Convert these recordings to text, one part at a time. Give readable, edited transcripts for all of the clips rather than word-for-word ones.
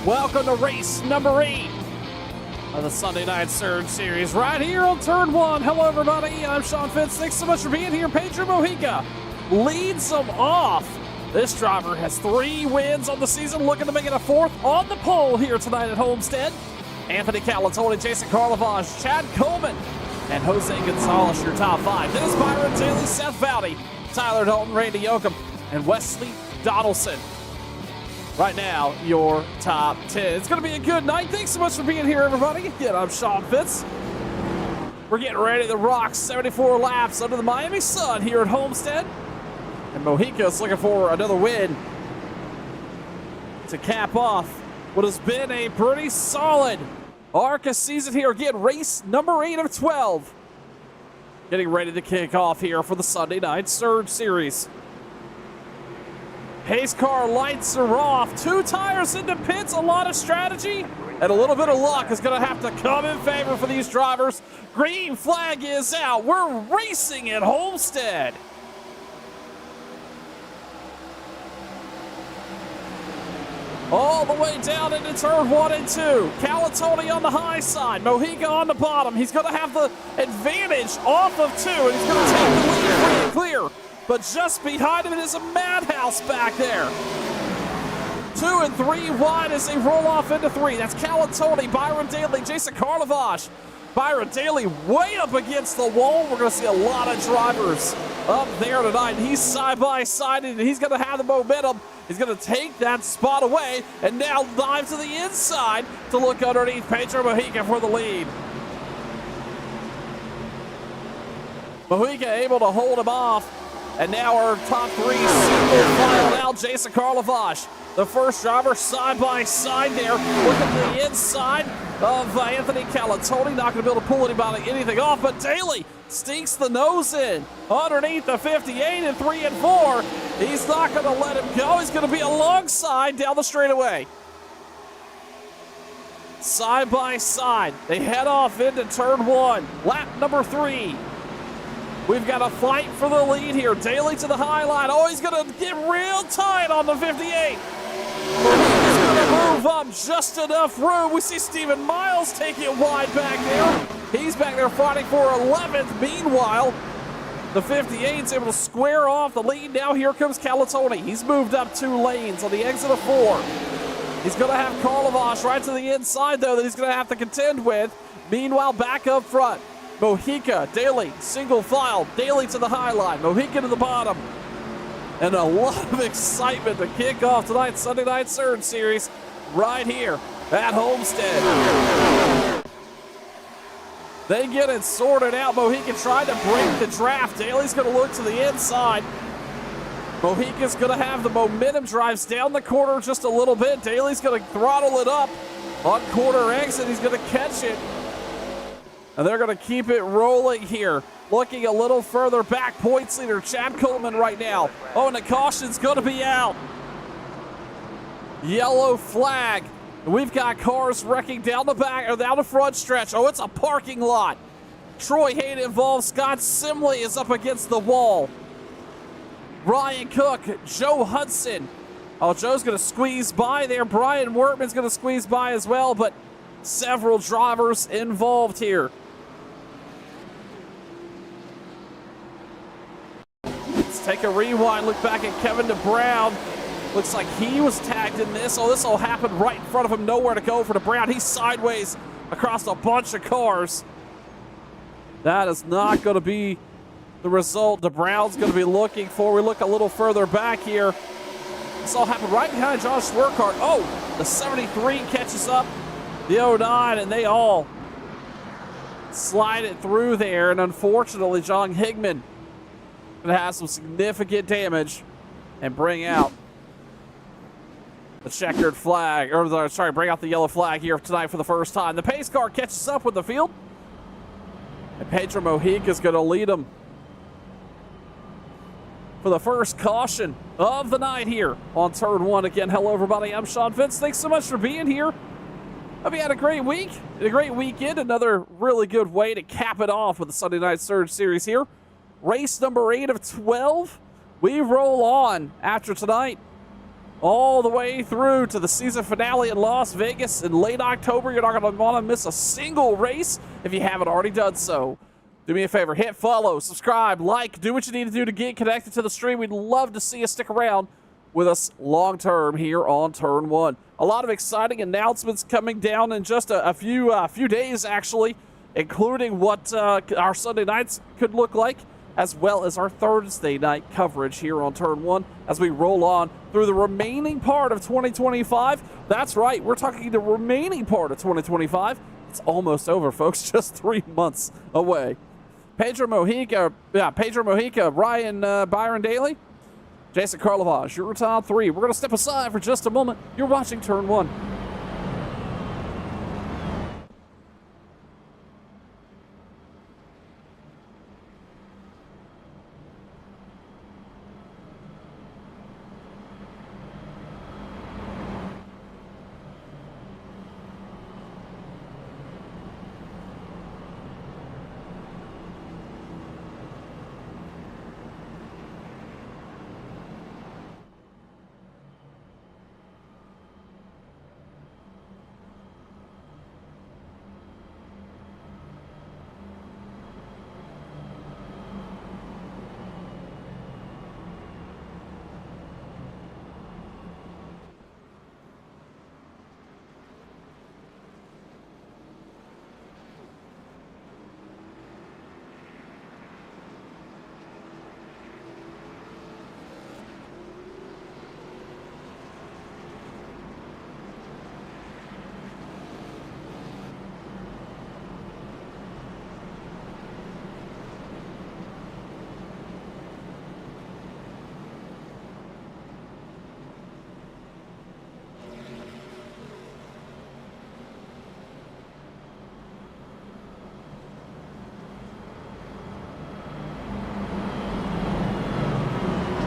Welcome to race number 8 of the Sunday Night Surge Series right here on Turn 1. Hello, everybody. I'm Sean Fitz. Thanks so much for being here. Pedro Mojica leads them off. This driver has 3 wins on the season, looking to make it a 4th on the pole here tonight at Homestead. Anthony Calatoni, Jason Karlovage, Chad Coleman, and Jose Gonzalez, your top 5. Then is Byron Daly, Seth Vowdy, Tyler Dalton, Randy Yoakum, and Wesley Donaldson. Right now, your top 10. It's going to be a good night. Thanks so much for being here, everybody. Again, I'm Sean Fitz. We're getting ready to rock 74 laps under the Miami sun here at Homestead. And Mojica's looking for another win to cap off what has been a pretty solid ARCA season here. Again, race number 8 of 12. Getting ready to kick off here for the Sunday Night Surge Series. Pace car lights are off. 2 tires into pits. A lot of strategy and a little bit of luck is going to have to come in favor for these drivers. Green flag is out. We're racing at Homestead. All the way down into turn 1 and 2. Calatoni on the high side. Mojica on the bottom. He's going to have the advantage off of 2, and he's going to take the lead free and clear. But just behind him is a madhouse back there. 2 and 3 wide as they roll off into 3. That's Calatoni, Byron Daly, Jason Karlovage. Byron Daly way up against the wall. We're going to see a lot of drivers up there tonight. He's side by side, and he's going to have the momentum. He's going to take that spot away and now dive to the inside to look underneath Pedro Mojica for the lead. Mojica able to hold him off. And now our top 3 single file now, Jason Karlovage. The first driver side by side there. Look at the inside of Anthony Calatoni. Not going to be able to pull anything off, but Daly stinks the nose in underneath the 58 in 3 and 4. He's not going to let him go. He's going to be alongside down the straightaway. Side by side. They head off into turn 1. Lap number 3. We've got a fight for the lead here. Daly to the high line. Oh, he's going to get real tight on the 58. He's going to move up just enough room. We see Stephen Miles take it wide back there. He's back there fighting for 11th. Meanwhile, the 58's able to square off the lead. Now here comes Calatoni. He's moved up 2 lanes on the exit of 4. He's going to have Karlovage right to the inside, though, that he's going to have to contend with. Meanwhile, back up front. Mojica, Daly, single file, Daly to the high line, Mojica to the bottom. And a lot of excitement to kick off tonight's Sunday Night Surge Series right here at Homestead. They get it sorted out. Mohican tried to break the draft. Daly's going to look to the inside. Mohican's going to have the momentum, drives down the corner just a little bit. Daly's going to throttle it up on corner exit. He's going to catch it. And they're going to keep it rolling here. Looking a little further back, points leader Chad Coleman right now. Oh, and the caution's going to be out. Yellow flag. We've got cars wrecking down the back or down the front stretch. Oh, it's a parking lot. Troy Hayden involved. Scott Simley is up against the wall. Ryan Cook, Joe Hudson. Oh, Joe's going to squeeze by there. Brian Wortman's going to squeeze by as well, but several drivers involved here. Let's take a rewind. Look back at Kevin DeBrown. Looks like he was tagged in this. Oh, this will happen right in front of him. Nowhere to go for DeBrown. He's sideways across a bunch of cars. That is not going to be the result DeBrown's going to be looking for. We look a little further back here. This all happened right behind Josh Swerkart. Oh, the 73 catches up the 09, and they all slide it through there. And unfortunately, John Higman going to have some significant damage and bring out the checkered flag, or sorry, bring out the yellow flag here tonight for the first time. The pace car catches up with the field, and Pedro Mojica is going to lead them for the first caution of the night here on turn one. Again, hello everybody, I'm Sean Fitz. Thanks so much for being here. Hope you had a great week, and a great weekend. Another really good way to cap it off with the Sunday Night Surge Series here. Race number 8 of 12. We roll on after tonight, all the way through to the season finale in Las Vegas in late October. You're not going to want to miss a single race if you haven't already done so. Do me a favor, hit follow, subscribe, like, do what you need to do to get connected to the stream. We'd love to see you stick around with us long term here on turn one. A lot of exciting announcements coming down in just a few days, actually, including what our Sunday nights could look like, as well as our Thursday night coverage here on turn one as we roll on through the remaining part of 2025. That's right, we're talking the remaining part of 2025. It's almost over, folks, just 3 months away. Pedro Mojica, Ryan Byron Daly, Jason Karlovaj, your top 3. We're going to step aside for just a moment. You're watching turn one.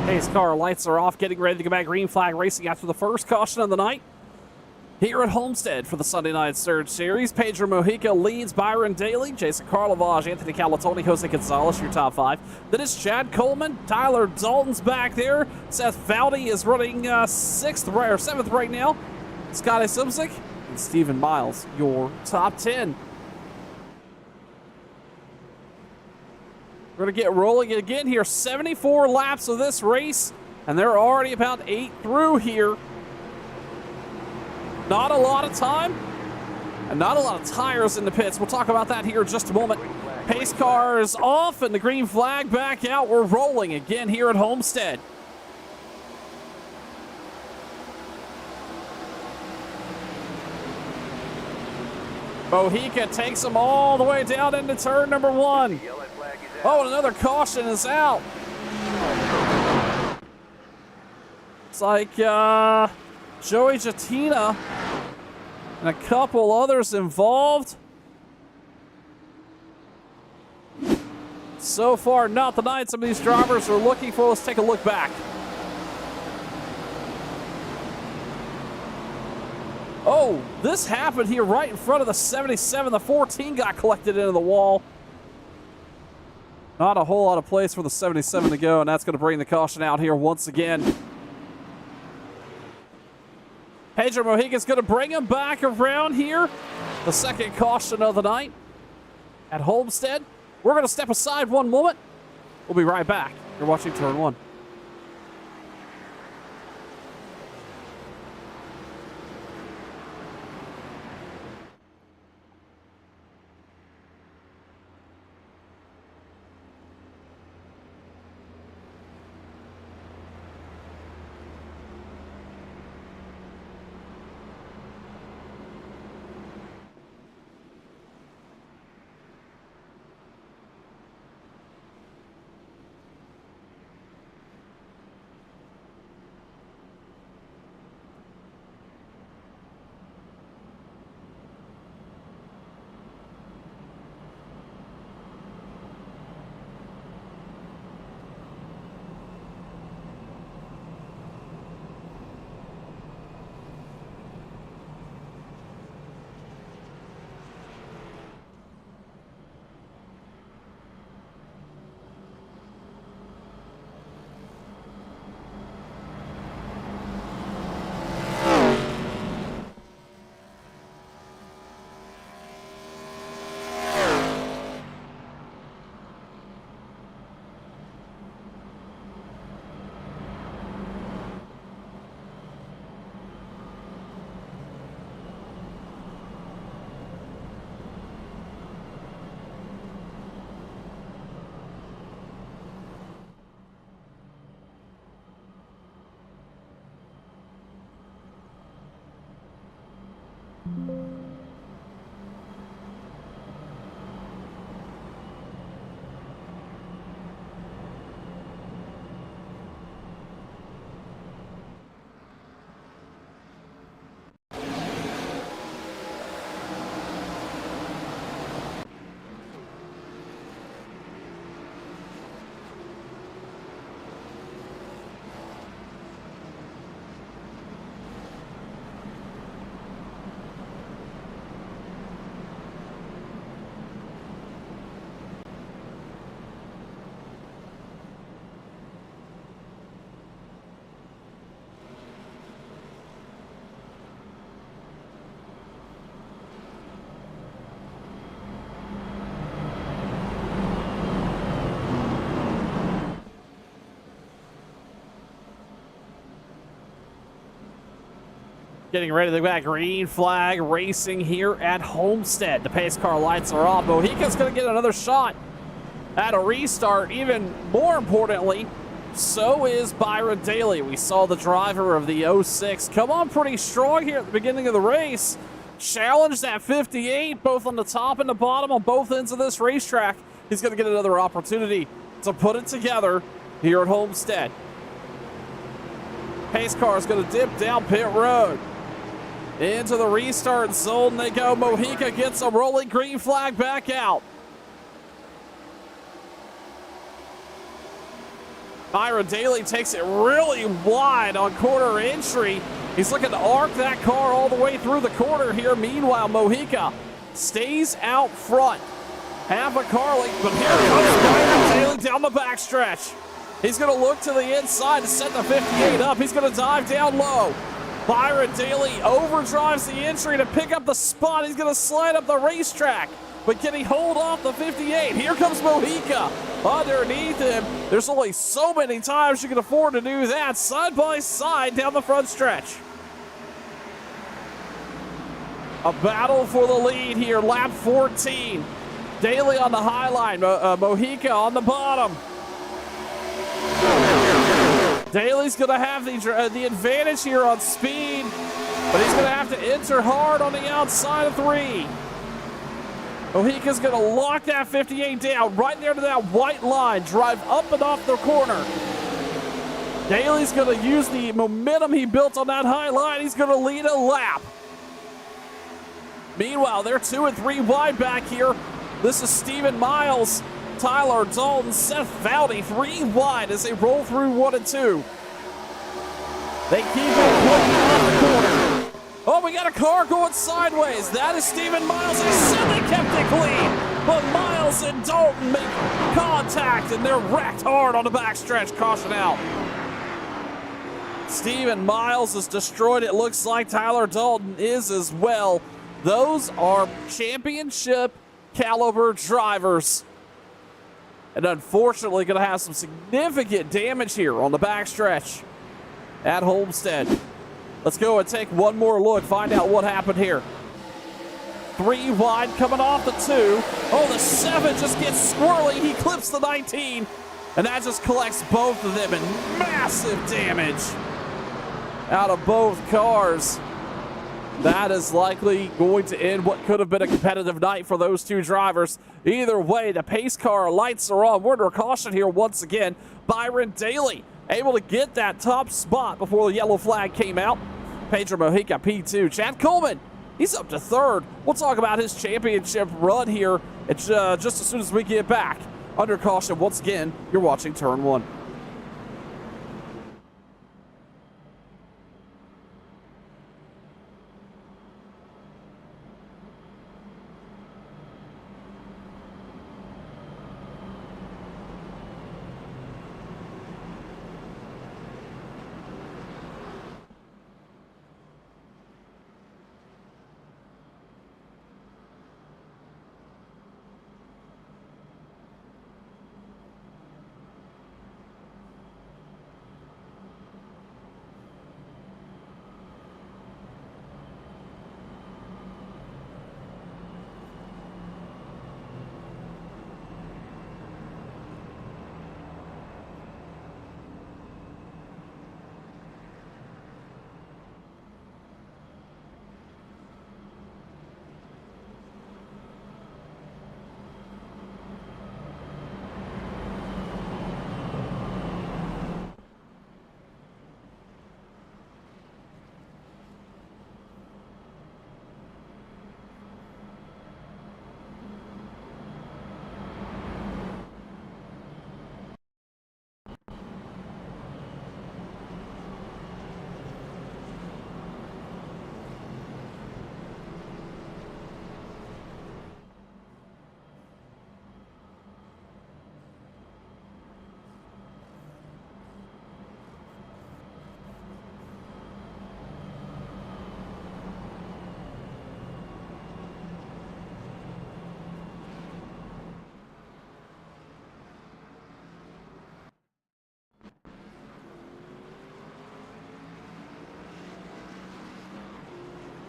Pace car lights are off, getting ready to go back. Green flag racing after the first caution of the night here at Homestead for the Sunday Night Surge Series. Pedro Mojica leads Byron Daly, Jason Karlovaj, Anthony Calatoni, Jose Gonzalez, your top 5. Then it's Chad Coleman, Tyler Dalton's back there. Seth Foudy is running 7th right now. Scotty Simsick and Stephen Miles, your top 10. We're going to get rolling again here. 74 laps of this race, and they're already about 8 through here. Not a lot of time, and not a lot of tires in the pits. We'll talk about that here in just a moment. Pace car is off, and the green flag back out. We're rolling again here at Homestead. Mojica takes him all the way down into turn number 1. Oh, and another caution is out. It's like Joey Jatina and a couple others involved. So far, not the night some of these drivers are looking for. Let's take a look back. Oh, this happened here right in front of the 77. The 14 got collected into the wall. Not a whole lot of place for the 77 to go, and that's going to bring the caution out here once again. Pedro Mojica's going to bring him back around here. The second caution of the night at Homestead. We're going to step aside one moment. We'll be right back. You're watching Turn 1. Getting ready to go back. Green flag racing here at Homestead. The pace car lights are off. Mojica's going to get another shot at a restart. Even more importantly, so is Byron Daly. We saw the driver of the 06 come on pretty strong here at the beginning of the race. Challenged that 58, both on the top and the bottom on both ends of this racetrack. He's going to get another opportunity to put it together here at Homestead. Pace car is going to dip down pit road. Into the restart zone they go. Mojica gets a rolling green flag back out. Byron Daly takes it really wide on corner entry. He's looking to arc that car all the way through the corner here. Meanwhile, Mojica stays out front. Half a car length, but here comes Byron Daly down the backstretch. He's going to look to the inside to set the 58 up. He's going to dive down low. Byron Daly overdrives the entry to pick up the spot. He's going to slide up the racetrack. But can he hold off the 58? Here comes Mojica underneath him. There's only so many times you can afford to do that. Side by side down the front stretch. A battle for the lead here. Lap 14. Daly on the high line. Mojica on the bottom. Daly's going to have the advantage here on speed, but he's going to have to enter hard on the outside of 3. Mojica's going to lock that 58 down right there to that white line, drive up and off the corner. Daly's going to use the momentum he built on that high line. He's going to lead a lap. Meanwhile, they're 2 and 3 wide back here. This is Steven Miles, Tyler Dalton, Seth Foudy, 3 wide as they roll through 1 and 2. They keep it quick off the corner. Oh, we got a car going sideways. That is Steven Miles. They said they kept it clean, but Miles and Dalton make contact, and they're wrecked hard on the backstretch. Caution out. Steven Miles is destroyed. It looks like Tyler Dalton is as well. Those are championship caliber drivers. And unfortunately, going to have some significant damage here on the backstretch at Homestead. Let's go and take one more look, find out what happened here. 3 wide coming off the 2. Oh, the 7 just gets squirrely. He clips the 19, and that just collects both of them, and massive damage out of both cars. That is likely going to end what could have been a competitive night for those 2 drivers. Either way, the pace car lights are on. We're under caution here once again. Byron Daly able to get that top spot before the yellow flag came out. Pedro Mojica, P2. Chad Coleman, he's up to 3rd. We'll talk about his championship run here just as soon as we get back. Under caution once again, you're watching Turn 1.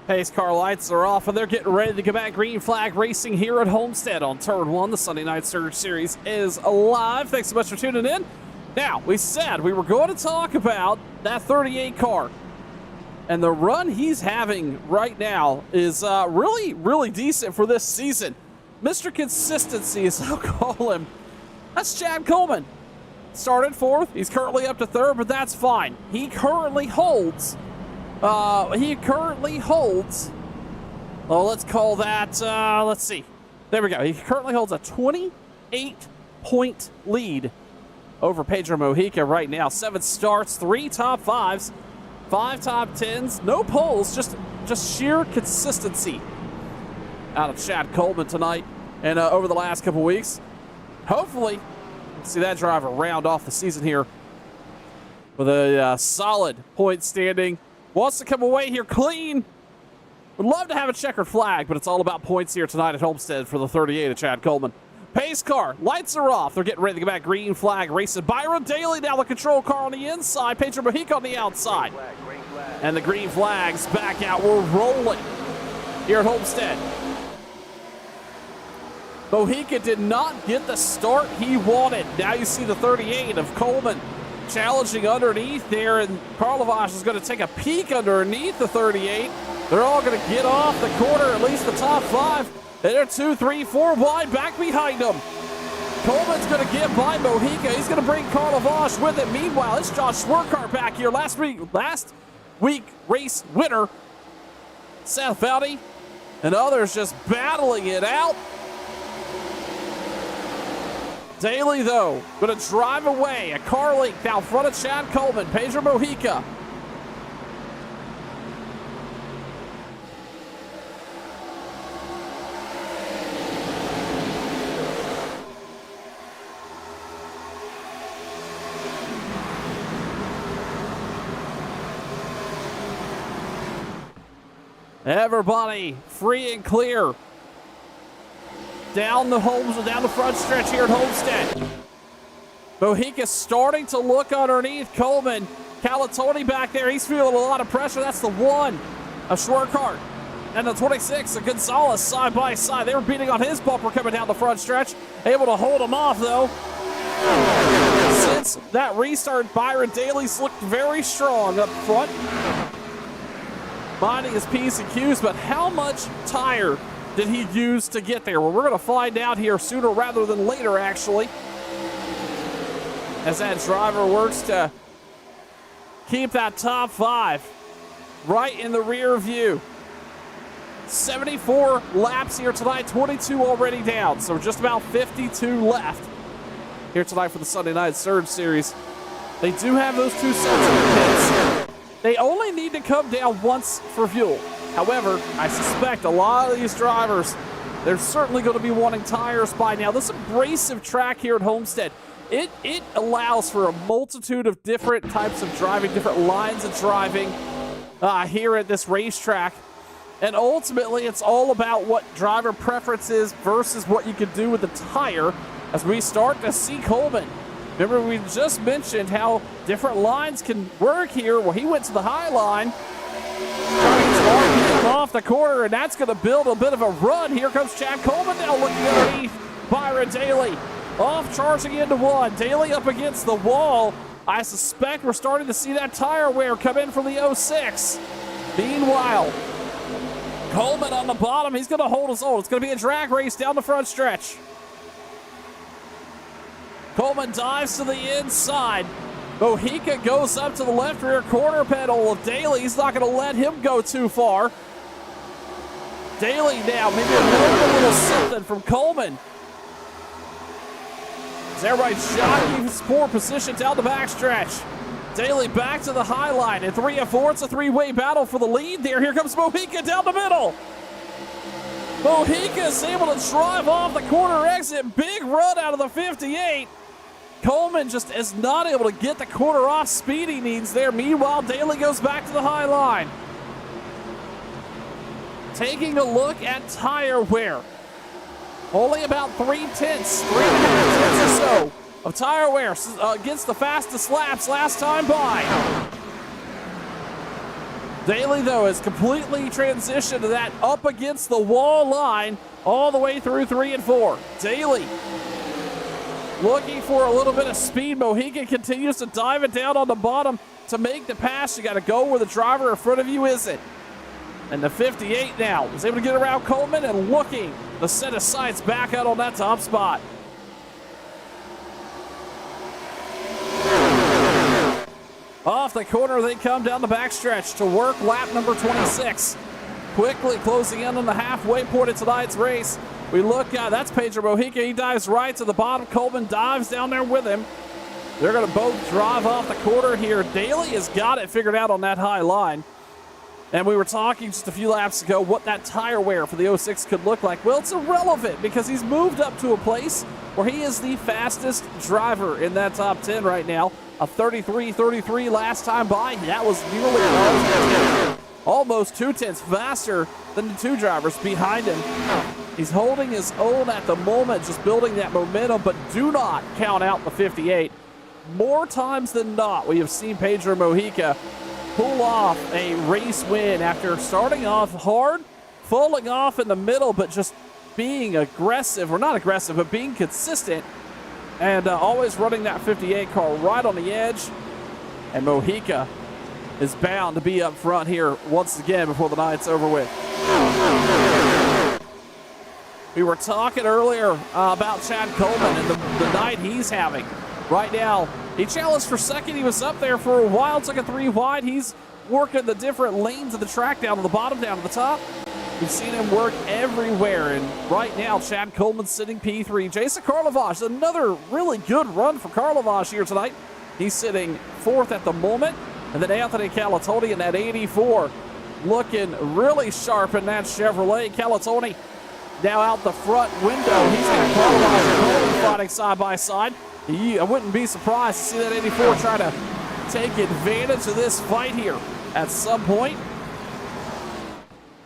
Pace car lights are off, and they're getting ready to go back. Green flag racing here at Homestead on Turn 1. The Sunday Night Surge Series is alive. Thanks so much for tuning in. Now, we said we were going to talk about that 38 car. And the run he's having right now is really, really decent for this season. Mr. Consistency, as I'll call him. That's Chad Coleman. Started 4th. He's currently up to 3rd, but that's fine. He currently holds... well, let's call that, let's see. There we go. He currently holds a 28-point lead over Pedro Mojica right now. 7 starts, 3 top 5s, 5 top 10s, no poles, just sheer consistency out of Chad Coleman tonight and over the last couple weeks. Hopefully, see that driver round off the season here with a solid point standing. Wants to come away here clean. Would love to have a checkered flag, but it's all about points here tonight at Homestead for the 38 of Chad Coleman. Pace car, lights are off. They're getting ready to go back. Green flag racing. Byron Daly now the control car on the inside. Pedro Mojica on the outside. Green flag. And the green flag's back out. We're rolling here at Homestead. Mojica did not get the start he wanted. Now you see the 38 of Coleman challenging underneath there, and Karlovac is going to take a peek underneath the 38. They're all going to get off the corner, at least the top 5. They're 2, 3, 4 wide back behind him. Coleman's going to get by Mojica. He's going to bring Carl Lavache with him. Meanwhile, it's Josh Swerkart back here. Last week race winner, Seth Vowdy, and others just battling it out. Daly, though, going to drive away. A car length down front of Chad Coleman. Pedro Mojica. Everybody free and clear down the front stretch here at Homestead. Mojica starting to look underneath Coleman. Calatoni back there, he's feeling a lot of pressure. That's the 1 of Swerkart. And the 26 of Gonzalez side by side. They were beating on his bumper coming down the front stretch. Able to hold him off, though. Since that restart, Byron Daly's looked very strong up front. Minding his P's and Q's, but how much tire did he use to get there? Well, we're going to find out here sooner rather than later, actually, as that driver works to keep that top 5 right in the rear view. 74 laps here tonight, 22 already down, so just about 52 left here tonight for the Sunday Night Surge Series. They do have those 2 sets of pits. They only need to come down once for fuel. However, I suspect a lot of these drivers, they're certainly going to be wanting tires by now. This abrasive track here at Homestead, it allows for a multitude of different types of driving, different lines of driving here at this racetrack. And ultimately, it's all about what driver preference is versus what you can do with the tire as we start to see Coleman. Remember, we just mentioned how different lines can work here. Well, he went to the high line, off the corner, and that's going to build a bit of a run. Here comes Chad Coleman now looking underneath Byron Daly. Off charging into 1. Daly up against the wall. I suspect we're starting to see that tire wear come in from the 06. Meanwhile, Coleman on the bottom. He's going to hold his own. It's going to be a drag race down the front stretch. Coleman dives to the inside. Mojica goes up to the left rear corner pedal of Daly. He's not going to let him go too far. Daly now, maybe a little something from Coleman. As everybody's jockeying his poor position down the backstretch. Daly back to the high line. In 3 of 4, it's a 3-way battle for the lead there. Here comes Mojica down the middle. Mojica is able to drive off the corner exit. Big run out of the 58. Coleman just is not able to get the corner off speed he needs there. Meanwhile, Daly goes back to the high line. Taking a look at tire wear. Only about 3/10, 3.5 tenths or so of tire wear against the fastest laps last time by. Daly, though, has completely transitioned to that up against the wall line all the way through 3 and 4. Daly looking for a little bit of speed. Mojica continues to dive it down on the bottom to make the pass. You got to go where the driver in front of you isn't. And the 58 now is able to get around Coleman and looking to set his sights back out on that top spot. Off the corner, they come down the backstretch to work lap number 26. Quickly closing in on the halfway point of tonight's race. We look, that's Pedro Mojica. He dives right to the bottom. Coleman dives down there with him. They're going to both drive off the corner here. Daly has got it figured out on that high line. And we were talking just a few laps ago what that tire wear for the 06 could look like. Well, it's irrelevant because he's moved up to a place where he is the fastest driver in that top 10 right now. A 33.33 last time by. That was nearly almost 2 tenths faster than the 2 drivers behind him. He's holding his own at the moment, just building that momentum, but do not count out the 58. More times than not, we have seen Pedro Mojica pull off a race win after starting off hard, falling off in the middle, but just being aggressive, or not aggressive, but being consistent, and always running that 58 car right on the edge. And Mojica is bound to be up front here once again before the night's over with. We were talking earlier about Chad Coleman and the night he's having. Right now, he challenged for second. He was up there for a while, took a 3 wide. He's working the different lanes of the track, down to the bottom, down to the top. We've seen him work everywhere, and right now, Chad Coleman sitting P3. Jason Karlovash, another really good run for Karlovash here tonight. He's sitting 4th at the moment, and then Anthony Calatoni in that 84, looking really sharp in that Chevrolet. Calatoni now out the front window. He's got Karlovash and Coleman fighting side by side. I wouldn't be surprised to see that 84 try to take advantage of this fight here at some point.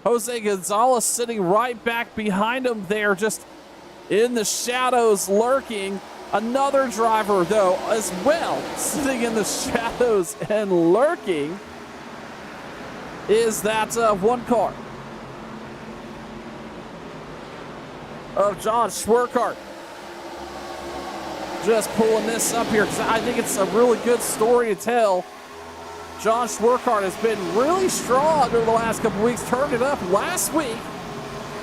Jose Gonzalez sitting right back behind him there, just in the shadows lurking. Another driver, though, as well, sitting in the shadows and lurking is that one car of John Schwerkart. Just pulling this up here because I think it's a really good story to tell. John Schwerkart has been really strong over the last couple weeks, turned it up last week,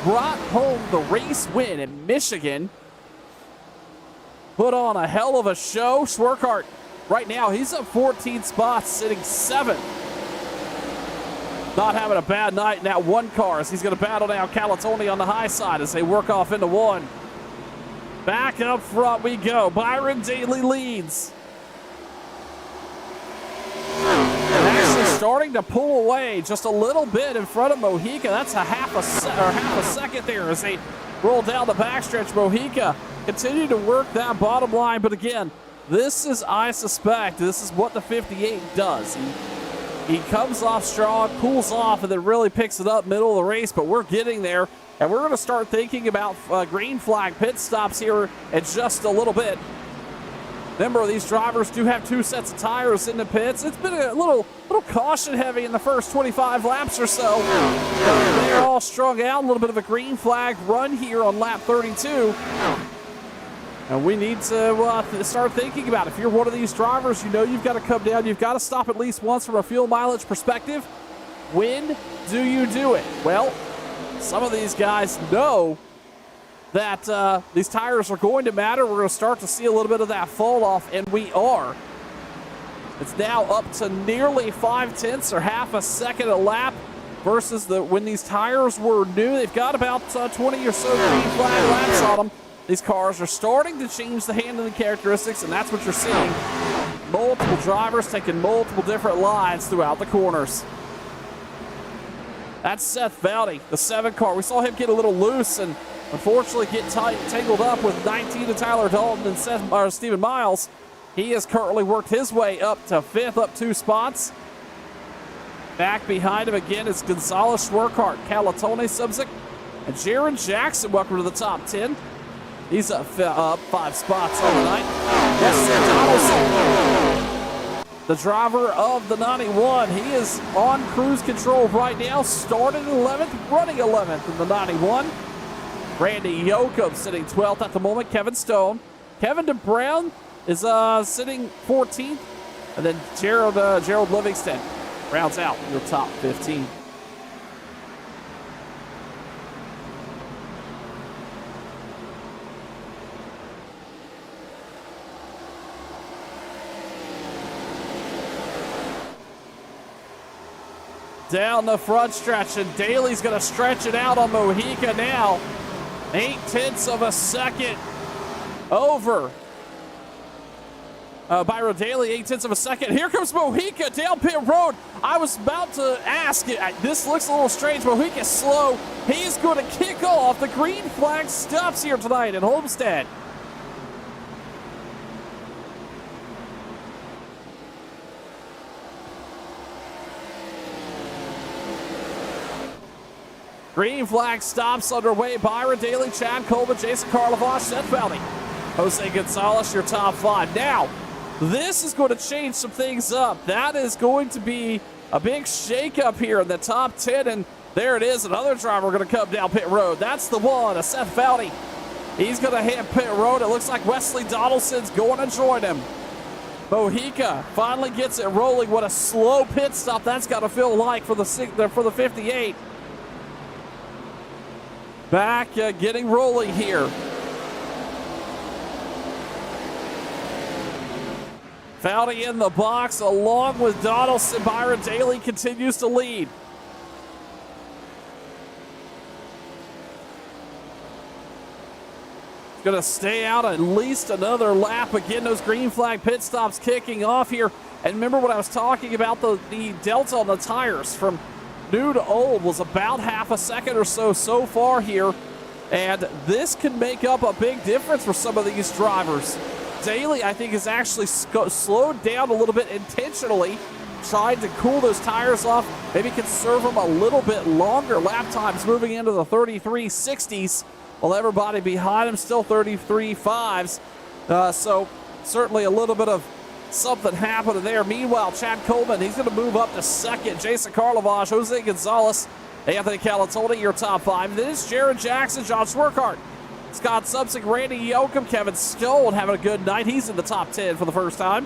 brought home the race win in Michigan, put on a hell of a show. Schwerkart, right now, he's up 14 spots, sitting 7th. Not having a bad night in that one car as he's going to battle now Calatoni on the high side as they work off into one. Back up front we go. Byron Daly leads. And actually starting to pull away just a little bit in front of Mojica. That's a half a second there as they roll down the backstretch. Mojica continue to work that bottom line, but again, this is, I suspect, this is what the 58 does. He comes off strong, cools off, and then really picks it up middle of the race, but we're getting there. And we're going to start thinking about green flag pit stops here in just a little bit. Remember, these drivers do have 2 sets of tires in the pits. It's been a little caution heavy in the first 25 laps or so. They're all strung out. A little bit of a green flag run here on lap 32. And we need to start thinking about it. If you're one of these drivers, you know you've got to come down. You've got to stop at least once from a fuel mileage perspective. When do you do it? Well, some of these guys know that these tires are going to matter. We're going to start to see a little bit of that fall off, and we are. It's now up to nearly 5/10 or half a second a lap versus when these tires were new. They've got about 20 or so green flag laps on them. These cars are starting to change the handling characteristics, and that's what you're seeing. Multiple drivers taking multiple different lines throughout the corners. That's Seth Valdi, the 7 car. We saw him get a little loose and unfortunately get tangled up with 19 to Tyler Dalton and Stephen Miles. He has currently worked his way up to 5th, up 2 spots. Back behind him again is Gonzalez, Schwerkart, Calatoni, Subzik, and Jaron Jackson. Welcome to the top 10. He's up 5 spots on the night. Donaldson, the driver of the 91. He is on cruise control right now, started 11th, running 11th in the 91. Randy Yoakum sitting 12th at the moment. Kevin Stone. Kevin DeBrown is sitting 14th. And then Gerald Livingston rounds out your top 15. Down the front stretch, and Daly's going to stretch it out on Mojica now. 0.8 of a second over Byron Daly, 0.8 of a second. Here comes Mojica down pit road. I was about to ask, this looks a little strange. Mojica's slow. He's going to kick off. The green flag stops here tonight at Homestead. Green flag stops underway. Byron Daly, Chad Coleman, Jason Karlovash, Seth Valdi, Jose Gonzalez, your top 5. Now, this is going to change some things up. That is going to be a big shakeup here in the top 10, and there it is. Another driver going to come down pit road. That's the one, Seth Valdi. He's going to hit pit road. It looks like Wesley Donaldson's going to join him. Mojica finally gets it rolling. What a slow pit stop that's got to feel like for the 58. back getting rolling here. Foudy in the box along with Donaldson. Byron Daly continues to lead. Going to stay out at least another lap. Again, those green flag pit stops kicking off here. And remember what I was talking about, the delta on the tires from new to old was about half a second or so far here. And this can make up a big difference for some of these drivers. Daly, I think, has actually slowed down a little bit intentionally, tried to cool those tires off, maybe conserve them a little bit longer. Lap times moving into the 33.60s, while everybody behind him still 33.5s. So certainly a little bit of something happening there. Meanwhile, Chad Coleman, he's going to move up to second. Jason Karlovash, Jose Gonzalez, Anthony Calatoni, your top five. Then it's Jared Jackson, John Swerkart, Scott Subsick, Randy Yoakum, Kevin Stoll having a good night. He's in the top 10 for the first time.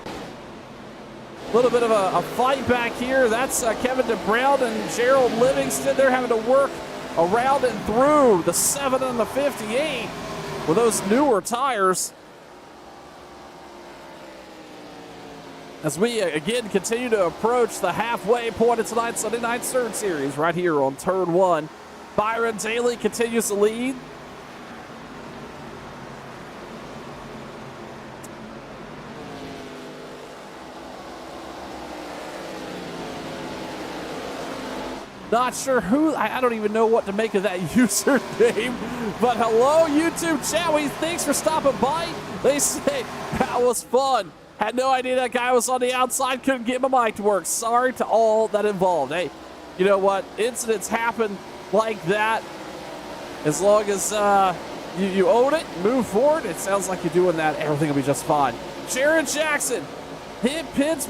A little bit of a fight back here. That's Kevin DeBrown and Gerald Livingston. They're having to work around and through the 7 and the 58 with those newer tires. As we again continue to approach the halfway point of tonight's Sunday Night Surge Series right here on Turn 1. Byron Daly continues to lead. Not sure who, I don't even know what to make of that username. But hello, YouTube chat. Thanks for stopping by. They say that was fun. Had no idea that guy was on the outside. Couldn't get my mic to work. Sorry to all that involved. Hey, you know what? Incidents happen like that. As long as you own it, move forward. It sounds like you're doing that. Everything will be just fine. Jared Jackson hits pit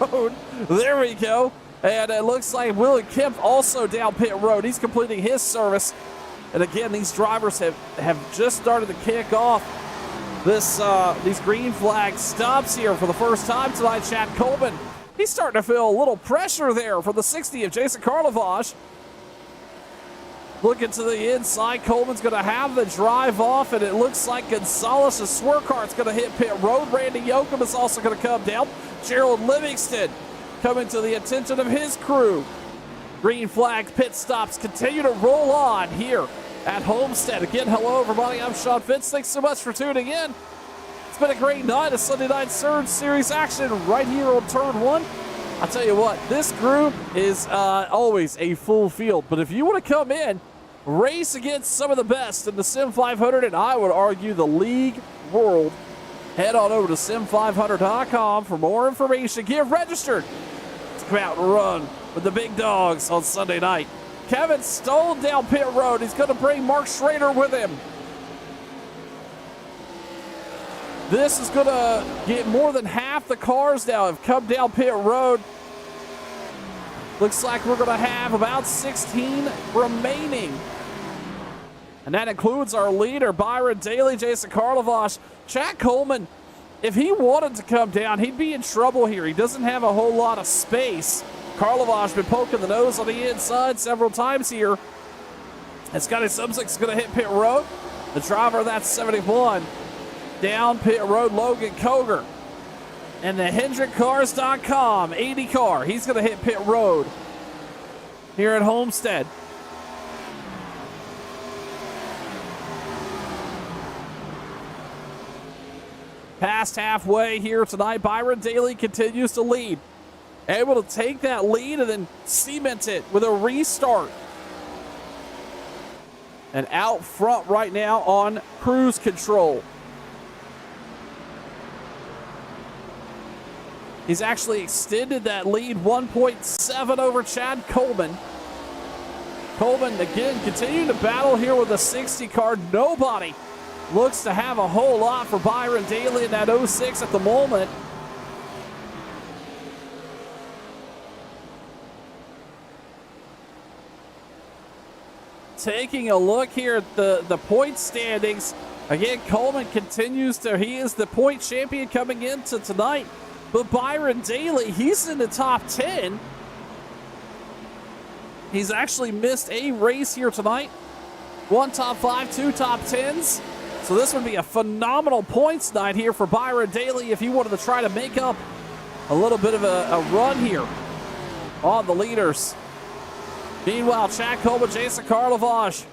road. There we go. And it looks like Willie Kemp also down pit road. He's completing his service. And again, these drivers have just started to kick off these green flag stops here for the first time tonight. Chad Coleman, he's starting to feel a little pressure there for the 60 of Jason Karlovash. Looking to the inside, Coleman's going to have the drive off, and it looks like Gonzalez' Swerkart's going to hit pit road. Randy Yoakum is also going to come down. Gerald Livingston coming to the attention of his crew. Green flag pit stops continue to roll on here at Homestead. Again, hello everybody, I'm Sean Fitz. Thanks so much for tuning in. It's been a great night of Sunday Night Surge Series action right here on Turn 1. I'll tell you what, this group is always a full field, but if you want to come in, race against some of the best in the Sim 500, and I would argue the league world, head on over to sim500.com for more information. Get registered to come out and run with the big dogs on Sunday night. Kevin Stoll down pit road. He's going to bring Mark Schrader with him. This is going to get more than half the cars now have come down pit road. Looks like we're going to have about 16 remaining. And that includes our leader, Byron Daly, Jason Karlovash. Chad Coleman, if he wanted to come down, he'd be in trouble here. He doesn't have a whole lot of space. Karlovash been poking the nose on the inside several times here. And Scotty Subsick's going to hit pit road. The driver of that 71. Down pit road, Logan Koger. And the HendrickCars.com 80 car. He's going to hit pit road here at Homestead. Past halfway here tonight, Byron Daly continues to lead. Able to take that lead and then cement it with a restart. And out front right now on cruise control. He's actually extended that lead 1.7 over Chad Coleman. Coleman again continuing to battle here with a 60 car. Nobody looks to have a whole lot for Byron Daly in that 06 at the moment. Taking a look here at the point standings. Again, Coleman continues to, he is the point champion coming into tonight. But Byron Daly, he's in the top 10. He's actually missed a race here tonight. 1 top 5, 2 top 10s. So this would be a phenomenal points night here for Byron Daly if he wanted to try to make up a little bit of a run here on the leaders. Meanwhile, Chad Coleman, Jason Karlovaj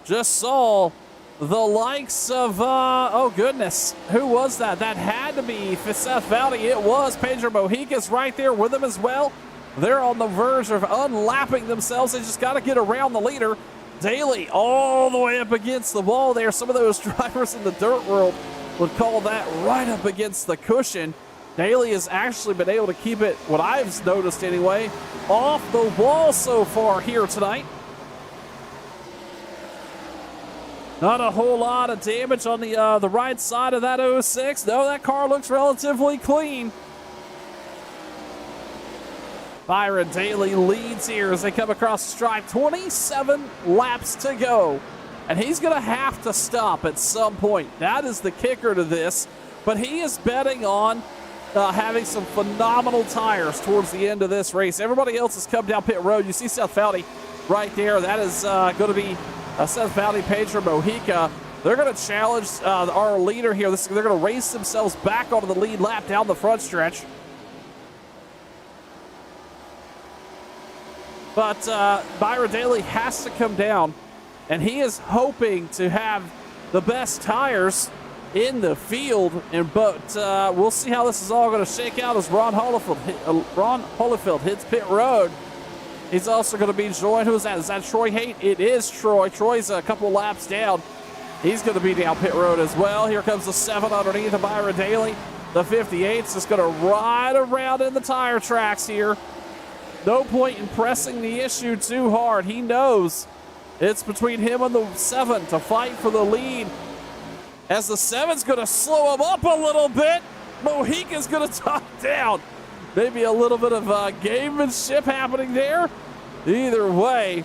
just saw the likes of, oh goodness, who was that? That had to be Seth Valley. It was. Pedro Mojica's right there with him as well. They're on the verge of unlapping themselves. They just got to get around the leader. Daly all the way up against the wall there. Some of those drivers in the dirt world would call that right up against the cushion. Daly has actually been able to keep it, what I've noticed anyway, off the wall so far here tonight. Not a whole lot of damage on the right side of that 06. No, that car looks relatively clean. Byron Daly leads here as they come across the stripe. 27 laps to go. And he's going to have to stop at some point. That is the kicker to this. But he is betting on having some phenomenal tires towards the end of this race. Everybody else has come down pit road. You see Seth Valley right there. That is going to be Seth Valley, Pedro Mojica. They're going to challenge our leader here. They're going to race themselves back onto the lead lap down the front stretch. But Byron Daly has to come down, and he is hoping to have the best tires in the field. But we'll see how this is all going to shake out as Ron Holyfield hits pit road. He's also going to be joined. Who is that? Is that Troy Haight? It is Troy. Troy's a couple laps down. He's going to be down pit road as well. Here comes the 7 underneath of Byron Daly. The 58's is going to ride around in the tire tracks here. No point in pressing the issue too hard. He knows it's between him and the 7 to fight for the lead. As the 7's going to slow him up a little bit, Mojica's going to top down. Maybe a little bit of gamemanship happening there. Either way,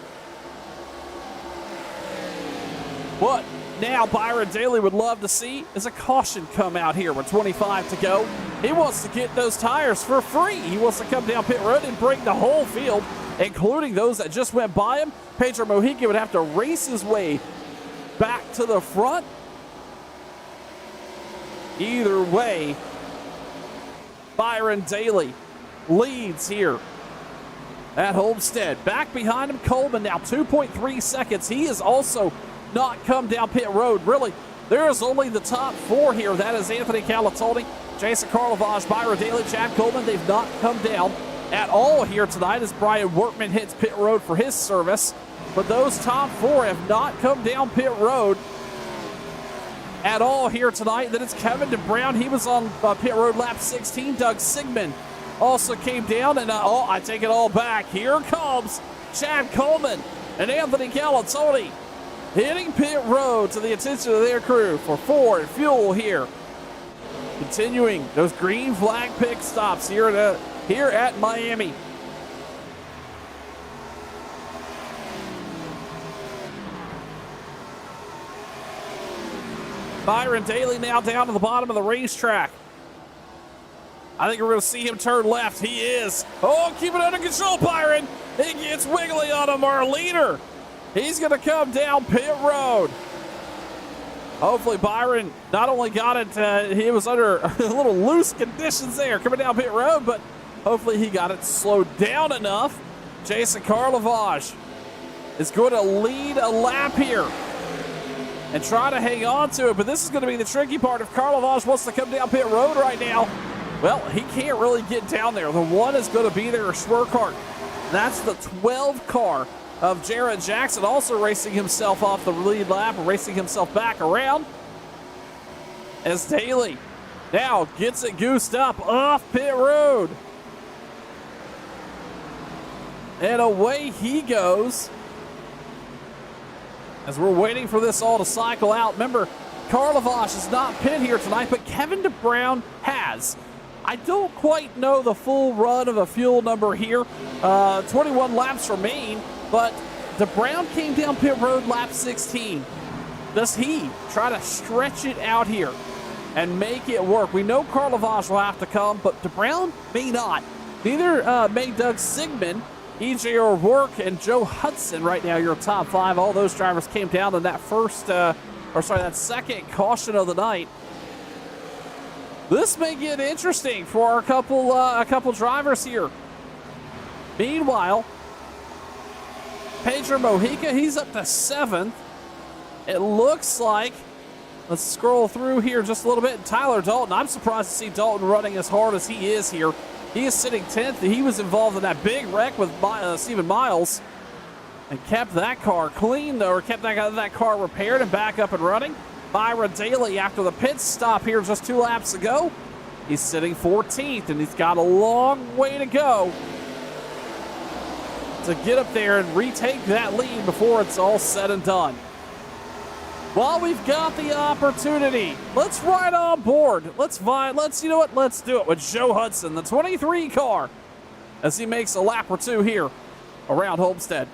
what now Byron Daly would love to see is a caution come out here with 25 to go. He wants to get those tires for free. He wants to come down pit road and bring the whole field, including those that just went by him. Pedro Mojica would have to race his way back to the front. Either way, Byron Daly leads here at Homestead. Back behind him, Coleman now 2.3 seconds. He has also not come down pit road. Really, there is only the top 4 here. That is Anthony Calatoni, Jason Karlovaj, Byron Daly, Chad Coleman. They've not come down at all here tonight as Brian Workman hits pit road for his service. But those top 4 have not come down pit road at all here tonight. Then it's Kevin DeBrown. He was on pit road lap 16. Doug Sigmund also came down. And, I take it all back. Here comes Chad Coleman and Anthony Calatoni hitting pit road to the attention of their crew for Ford Fuel here. Continuing those green flag pit stops here at Miami. Byron Daly now down to the bottom of the racetrack. I think we're going to see him turn left. He is. Oh, keep it under control, Byron. He gets wiggly on him, our leader. He's going to come down pit road. Hopefully Byron not only got it, he was under a little loose conditions there coming down pit road, but hopefully he got it slowed down enough. Jason Karlovaj is going to lead a lap here and try to hang on to it, but this is going to be the tricky part. If Karlovaj wants to come down pit road right now, well, he can't really get down there. The 1 is going to be there, Schwerkart. That's the 12 car of Jared Jackson, also racing himself off the lead lap, racing himself back around. As Daly now gets it goosed up off pit road. And away he goes. As we're waiting for this all to cycle out. Remember, Karlovaj is not pit here tonight, but Kevin DeBrown has. I don't quite know the full run of a fuel number here. 21 laps remain, but DeBrown came down pit road lap 16. Does he try to stretch it out here and make it work? We know Karlovaj will have to come, but DeBrown may not. Neither may Doug Sigmund. EJ O'Rourke and Joe Hudson right now, your top 5. All those drivers came down in that that second caution of the night. This may get interesting for a couple drivers here. Meanwhile, Pedro Mojica, he's up to 7th. It looks like, let's scroll through here just a little bit. Tyler Dalton, I'm surprised to see Dalton running as hard as he is here. He is sitting 10th. He was involved in that big wreck with Stephen Miles and kept that car clean, though, or kept that car repaired and back up and running. Byron Daly, after the pit stop here just 2 laps ago, he's sitting 14th, and he's got a long way to go to get up there and retake that lead before it's all said and done. While we've got the opportunity, let's ride on board. You know what? Let's do it with Joe Hudson, the 23 car, as he makes a lap or 2 here around Homestead.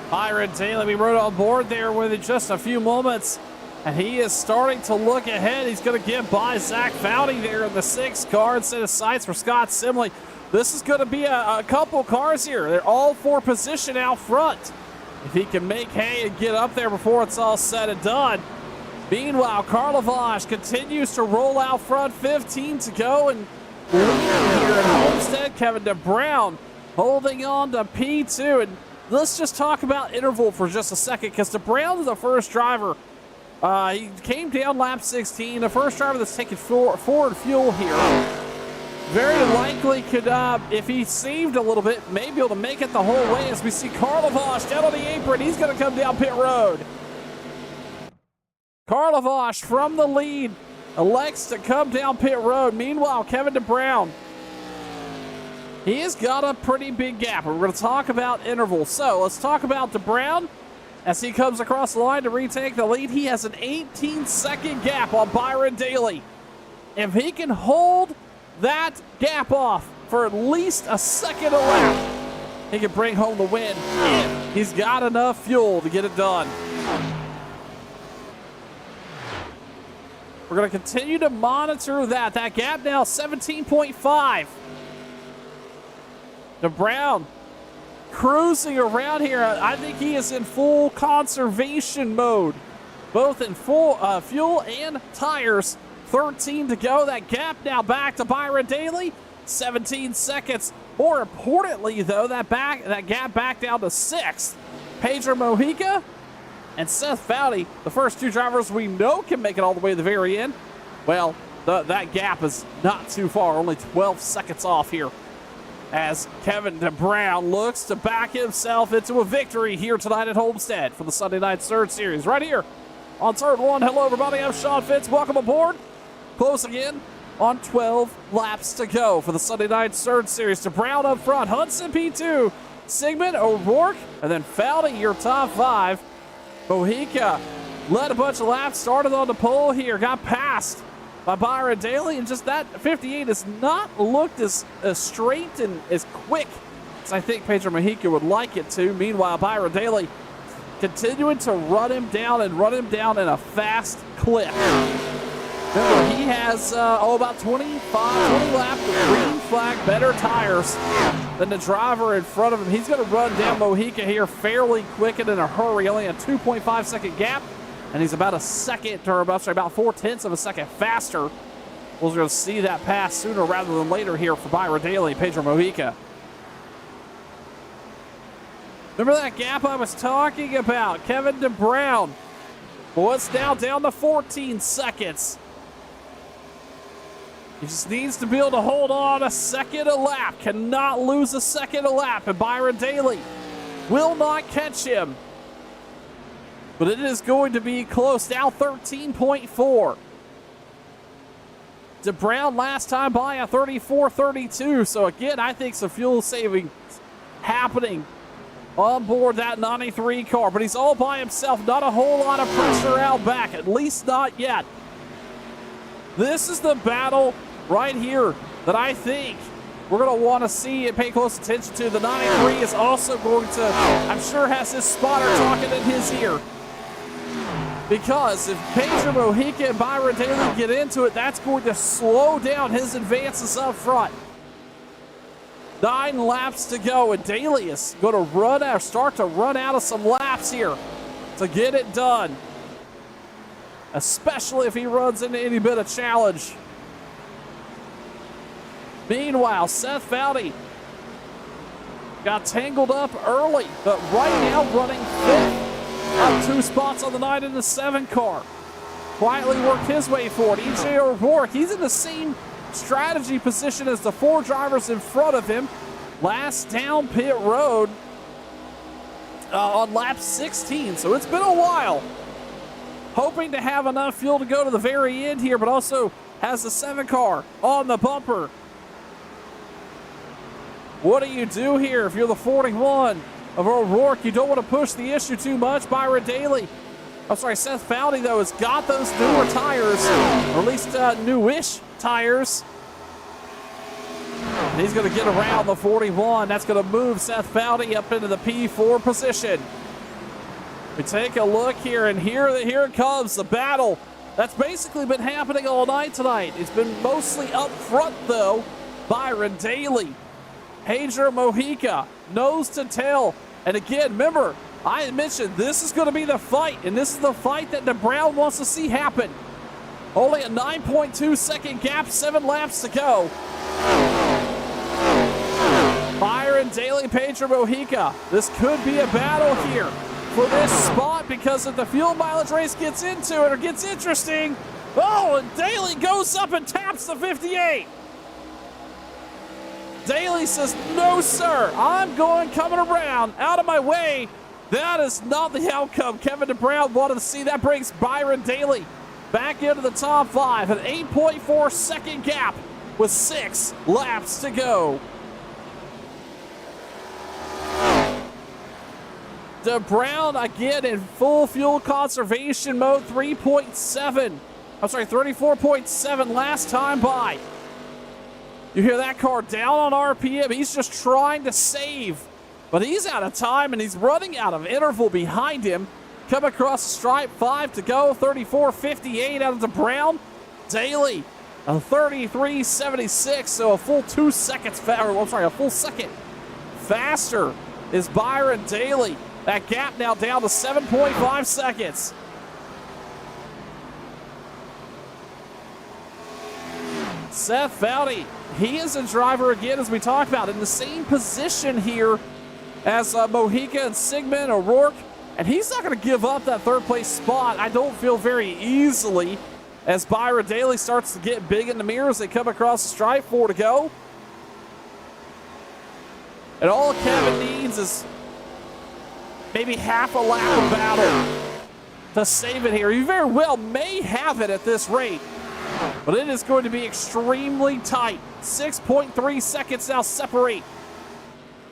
Byron Daly, we rode on board there with just a few moments, and he is starting to look ahead. He's going to get by Zach Foudy there in the 6 car instead of sights for Scott Simley. This is going to be a couple cars here. They're all for position out front. If he can make hay and get up there before it's all said and done. Meanwhile, Carl Lavage continues to roll out front, 15 to go, and here at Homestead, Kevin DeBrown holding on to P2. And let's just talk about interval for just a second, because DeBrown is the first driver. He came down lap 16, the first driver that's taken forward fuel here. Very likely could, if he saved a little bit, may be able to make it the whole way, as we see Carl Lavage down on the apron. He's going to come down pit road. Carl Lavage from the lead elects to come down pit road. Meanwhile, Kevin DeBrown, he has got a pretty big gap. We're going to talk about intervals. So let's talk about DeBrown as he comes across the line to retake the lead. He has an 18-second gap on Byron Daly. If he can hold that gap off for at least a second a lap, he can bring home the win if he's got enough fuel to get it done. We're going to continue to monitor that. That gap now 17.5. DeBrown cruising around here. I think he is in full conservation mode, both in full fuel and tires. 13 to go. That gap now back to Byron Daly. 17 seconds. More importantly, though, that gap back down to 6th. Pedro Mojica and Seth Foudy, the first 2 drivers we know can make it all the way to the very end. Well, that gap is not too far, only 12 seconds off here, as Kevin DeBrown looks to back himself into a victory here tonight at Homestead for the Sunday Night Surge Series. Right here on Turn 1. Hello, everybody. I'm Sean Fitz. Welcome aboard. Closing in on 12 laps to go for the Sunday Night Surge Series. DeBrown up front, Hudson P2, Sigmund, O'Rourke, and then Foudy, your top 5. Mojica led a bunch of laps, started on the pole here, got past by Byron Daly, and just that 58 has not looked as straight and as quick as I think Pedro Mojica would like it to. Meanwhile, Byron Daly continuing to run him down in a fast clip. Remember, he has about 20 laps of green flag, better tires than the driver in front of him. He's going to run down Mojica here fairly quick and in a hurry, only a 2.5 second gap, and he's about a second, or about 4/10 of a second faster. We're going to see that pass sooner rather than later here for Byron Daly, Pedro Mojica. Remember that gap I was talking about? Kevin DeBrown. Well, it's now down to 14 seconds. He just needs to be able to hold on a second a lap. Cannot lose a second a lap. And Byron Daly will not catch him. But it is going to be close. Now 13.4. DeBrown last time by a 34.32. So again, I think some fuel saving happening on board that 93 car. But he's all by himself. Not a whole lot of pressure out back. At least not yet. This is the battle right here that I think we're going to want to see and pay close attention to. The 93 is also going to, I'm sure, has his spotter talking in his ear. Because if Pedro Mojica and Byron Daly get into it, that's going to slow down his advances up front. 9 laps to go, and Daly is going to start to run out of some laps here to get it done. Especially if he runs into any bit of challenge. Meanwhile, Seth Foudy got tangled up early, but right now running 5th, up 2 spots on the 9 and the 7 car. Quietly worked his way forward. EJ O'Rourke, he's in the same strategy position as the 4 drivers in front of him. Last down pit road on lap 16, so it's been a while. Hoping to have enough fuel to go to the very end here, but also has the 7 car on the bumper. What do you do here if you're the 41 of O'Rourke? You don't want to push the issue too much. Byron Daly, Seth Foudy, though, has got those newer tires, or at least newish tires. And he's going to get around the 41. That's going to move Seth Foudy up into the P4 position. We take a look here, and here it comes, the battle that's basically been happening all night tonight. It's been mostly up front, though. Byron Daly, Pedro Mojica, nose to tail. And again, remember, I mentioned this is going to be the fight, and this is the fight that DeBrown wants to see happen. Only a 9.2 second gap, 7 laps to go. Byron Daly, Pedro Mojica. This could be a battle here for this spot, because if the fuel mileage race gets into it or gets interesting, and Daly goes up and taps the 58. Daly says, no, sir, I'm coming around, out of my way. That is not the outcome Kevin DeBrown wanted to see. That brings Byron Daly back into the top 5, an 8.4 second gap with 6 laps to go. DeBrown again in full fuel conservation mode, 34.7 last time by. You hear that car down on RPM. He's just trying to save, but he's out of time and he's running out of interval behind him. Come across the stripe, 5 to go, 34.58 out of DeBrown. Daly, a 33.76, so a full 2 seconds a full second faster is Byron Daly. That gap now down to 7.5 seconds. Seth Foudy, he is a driver again, as we talked about, in the same position here as Mojica and Sigmund O'Rourke, and he's not going to give up that 3rd place spot, I don't feel, very easily, as Byron Daly starts to get big in the mirrors. They come across the stripe, 4 to go. And all Kevin needs is maybe half a lap of battle to save it here. You very well may have it at this rate, but it is going to be extremely tight. 6.3 seconds now separate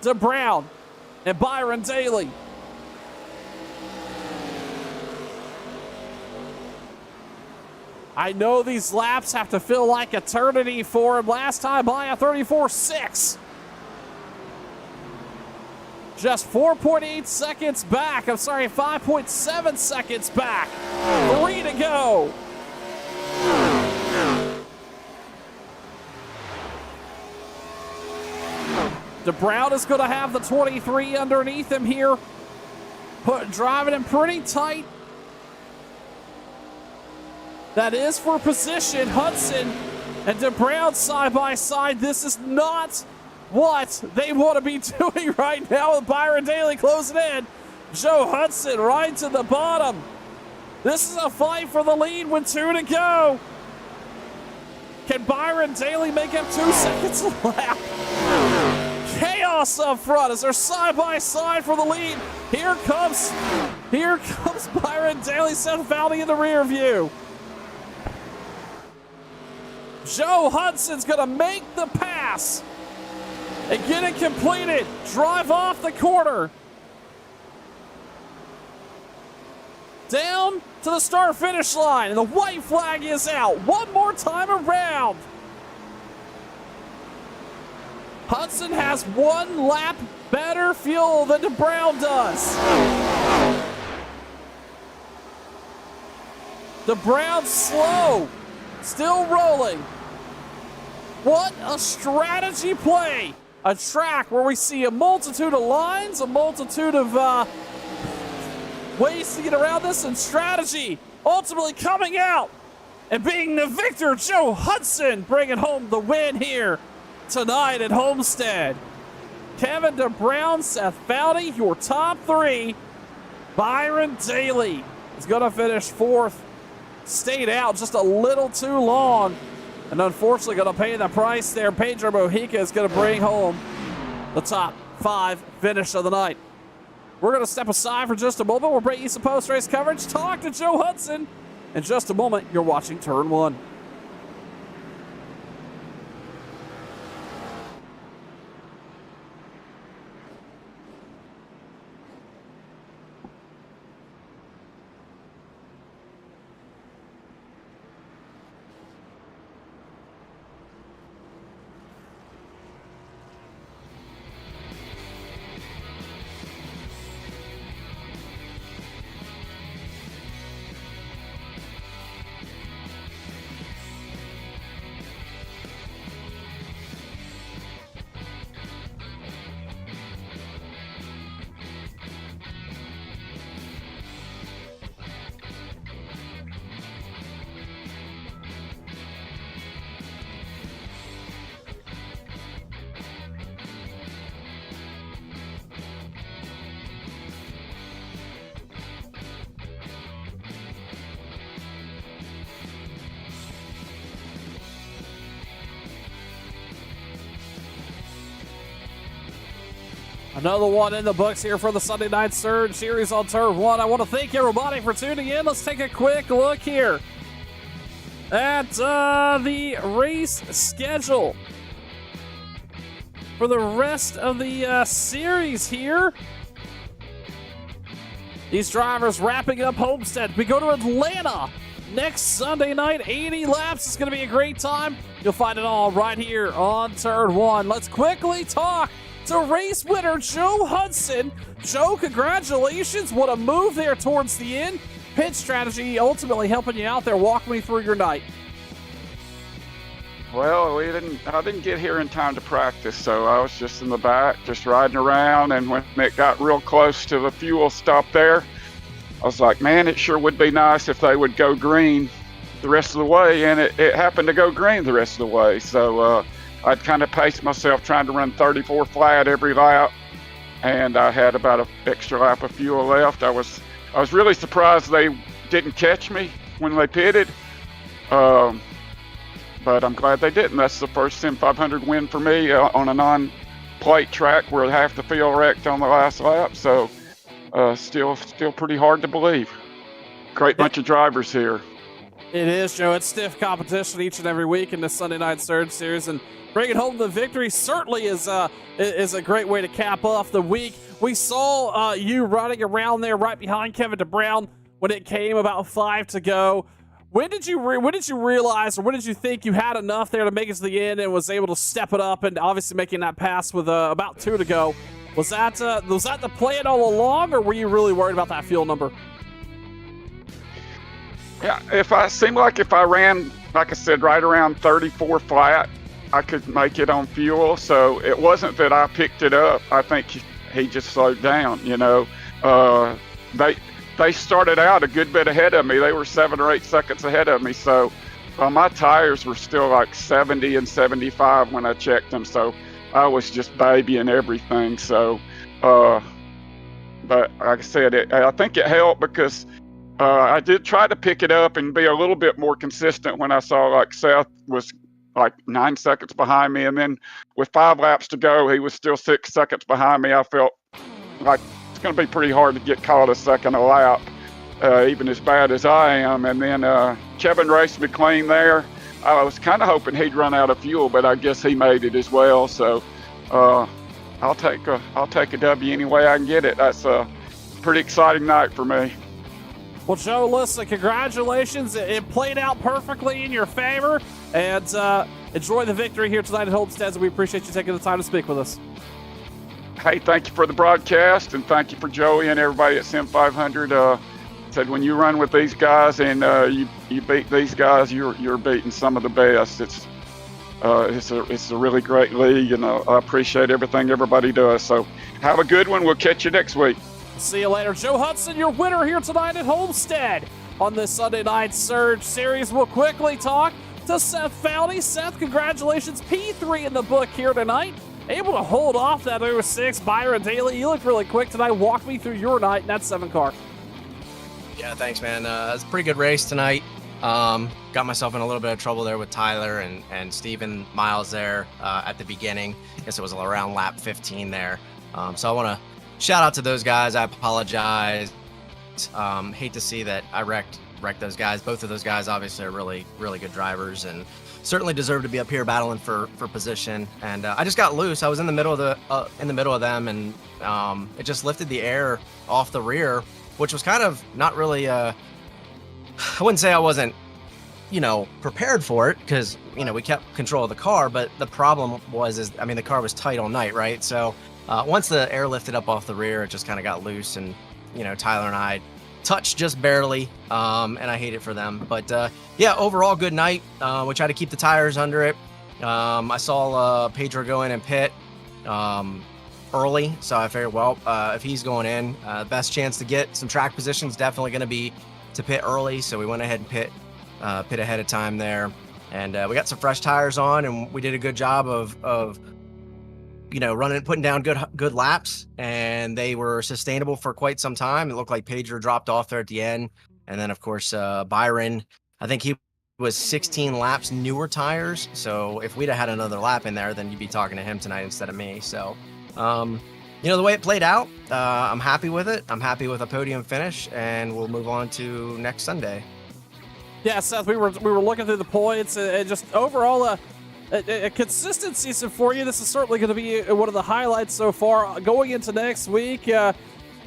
DeBrown and Byron Daly. I know these laps have to feel like eternity for him. Last time by a 34.6. Just 4.8 seconds back. I'm sorry, 5.7 seconds back. 3 to go. DeBrown is going to have the 23 underneath him here. Driving him pretty tight. That is for position. Hudson and DeBrown side by side. This is not what they want to be doing right now with Byron Daly closing in. Joe Hudson right to the bottom. This is a fight for the lead with 2 to go. Can Byron Daly make up 2 seconds a lap? Chaos up front as they're side by side for the lead. Here comes Byron Daly, Seth Valdey in the rear view. Joe Hudson's gonna make the pass and get it completed. Drive off the corner. Down to the start-finish line, and the white flag is out. One more time around. Hudson has 1 lap better fuel than DeBrown does. DeBrown slow, still rolling. What a strategy play. A track where we see a multitude of lines, a multitude of ways to get around this, and strategy ultimately coming out and being the victor. Joe Hudson bringing home the win here tonight at Homestead. Kevin DeBrown, Seth Valdey, your top 3. Byron Daly is going to finish 4th. Stayed out just a little too long, and unfortunately going to pay the price there. Pedro Mojica is going to bring home the top 5 finish of the night. We're going to step aside for just a moment. We'll bring you some post-race coverage. Talk to Joe Hudson. In just a moment, you're watching Turn 1. Another one in the books here for the Sunday Night Surge Series on Turn 1. I want to thank everybody for tuning in. Let's take a quick look here at the race schedule for the rest of the series here. These drivers wrapping up Homestead. We go to Atlanta next Sunday night. 80 laps. It's going to be a great time. You'll find it all right here on Turn 1. Let's quickly talk to race winner Joe Hudson. Joe, congratulations. What a move there towards the end. Pit strategy ultimately helping you out there. Walk me through your night. Well, I didn't get here in time to practice, so I was just in the back, just riding around, and when it got real close to the fuel stop there, I was like, man, it sure would be nice if they would go green the rest of the way, and it happened to go green the rest of the way, so I'd kind of paced myself trying to run 34 flat every lap, and I had about an extra lap of fuel left. I was really surprised they didn't catch me when they pitted, but I'm glad they didn't. That's the first Sim 500 win for me on a non-plate track where half the field wrecked on the last lap, so still pretty hard to believe. Great bunch of drivers here. It is, Joe. It's stiff competition each and every week in the Sunday Night Surge Series, and bringing home the victory certainly is a great way to cap off the week. We saw you running around there right behind Kevin DeBrown when it came about 5 to go. When did you realize, or when did you think you had enough there to make it to the end and was able to step it up and obviously making that pass with about 2 to go? Was that the plan all along, or were you really worried about that fuel number? Yeah, if I ran, like I said, right around 34 flat, I could make it on fuel. So it wasn't that I picked it up. I think he just slowed down. They started out a good bit ahead of me. They were 7 or 8 seconds ahead of me. So my tires were still like 70 and 75 when I checked them. So I was just babying everything. So, but like I said, I think it helped because I did try to pick it up and be a little bit more consistent when I saw like Seth was like 9 seconds behind me. And then with 5 laps to go, he was still 6 seconds behind me. I felt like it's going to be pretty hard to get caught a second a lap, even as bad as I am. And then Kevin raced me clean there. I was kind of hoping he'd run out of fuel, but I guess he made it as well. So I'll take a W any way I can get it. That's a pretty exciting night for me. Well, Joe, listen, congratulations. It played out perfectly in your favor, and enjoy the victory here tonight at Homestead. We appreciate you taking the time to speak with us. Hey, thank you for the broadcast, and thank you for Joey and everybody at Sim 500. Said when you run with these guys and you beat these guys, you're beating some of the best. It's a really great league, and I appreciate everything everybody does. So have a good one. We'll catch you next week. See you later. Joe Hudson, your winner here tonight at Homestead on this Sunday Night Surge Series. We'll quickly talk to Seth Foudy. Seth, congratulations. P3 in the book here tonight. Able to hold off that 06 Byron Daly. You looked really quick tonight. Walk me through your night in that 7 car. Yeah, thanks, man. It was a pretty good race tonight. Got myself in a little bit of trouble there with Tyler and Steven Miles there at the beginning. I guess it was around lap 15 there. So I want to shout out to those guys. I apologize. Hate to see that I wrecked those guys. Both of those guys obviously are really, really good drivers and certainly deserve to be up here battling for position. And I just got loose. I was in the middle of them, and it just lifted the air off the rear, which was kind of not really. I wouldn't say I wasn't, prepared for it because we kept control of the car. But the problem was the car was tight all night, right? So once the air lifted up off the rear, it just kind of got loose, and Tyler and I touched just barely, and I hate it for them. But yeah, overall good night. We tried to keep the tires under it. I saw Pedro go in and pit early, so I figured, if he's going in, best chance to get some track position is definitely going to be to pit early. So we went ahead and pit ahead of time there, and we got some fresh tires on, and we did a good job of putting down good laps, and they were sustainable for quite some time. It looked like Pedro dropped off there at the end. And then of course, Byron, I think he was 16 laps newer tires. So if we'd have had another lap in there, then you'd be talking to him tonight instead of me. So, the way it played out, I'm happy with it. I'm happy with a podium finish, and we'll move on to next Sunday. Yeah, Seth, we were looking through the points, and just overall, a consistent season for you. This is certainly going to be one of the highlights so far. Going into next week,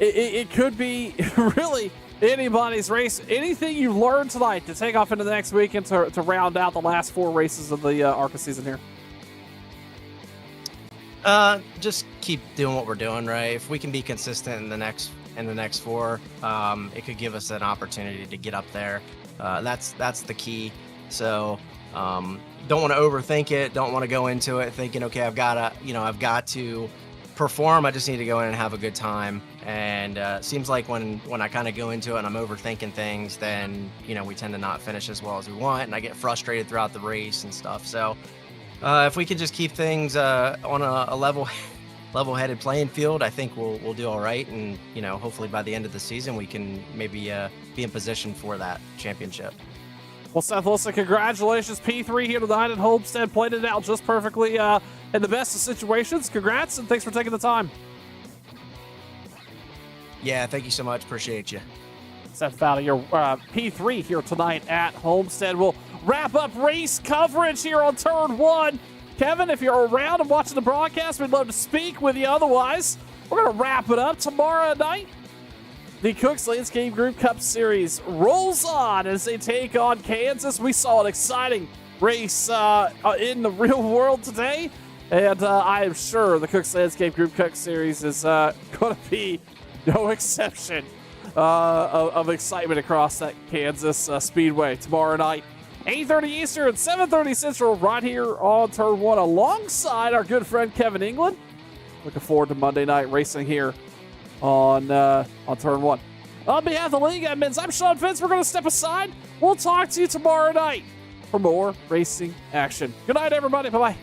it could be really anybody's race. Anything you learned tonight to take off into the next week and to round out the last 4 races of the ARCA season here? Just keep doing what we're doing, right? If we can be consistent in the next 4, it could give us an opportunity to get up there. That's the key. So, don't want to overthink it. Don't want to go into it thinking, okay, I've got to perform. I just need to go in and have a good time. And seems like when I kind of go into it and I'm overthinking things, then we tend to not finish as well as we want, and I get frustrated throughout the race and stuff. So if we could just keep things on a level-headed playing field, I think we'll do all right. And hopefully by the end of the season, we can maybe be in position for that championship. Well, Seth, listen, congratulations. P3 here tonight at Homestead. Played it out just perfectly in the best of situations. Congrats, and thanks for taking the time. Yeah, thank you so much. Appreciate you. Seth Foudy, your P3 here tonight at Homestead. We'll wrap up race coverage here on Turn 1. Kevin, if you're around and watching the broadcast, we'd love to speak with you. Otherwise, we're going to wrap it up tomorrow night. The Cooks Landscape Group Cup Series rolls on as they take on Kansas. We saw an exciting race in the real world today, and I am sure the Cooks Landscape Group Cup Series is going to be no exception of excitement across that Kansas Speedway tomorrow night. 8:30 Eastern, 7:30 Central, right here on Turn 1 alongside our good friend Kevin England. Looking forward to Monday night racing here on Turn 1. On behalf of the League Admins, I'm Sean Fitz. We're going to step aside. We'll talk to you tomorrow night for more racing action. Good night, everybody. Bye-bye.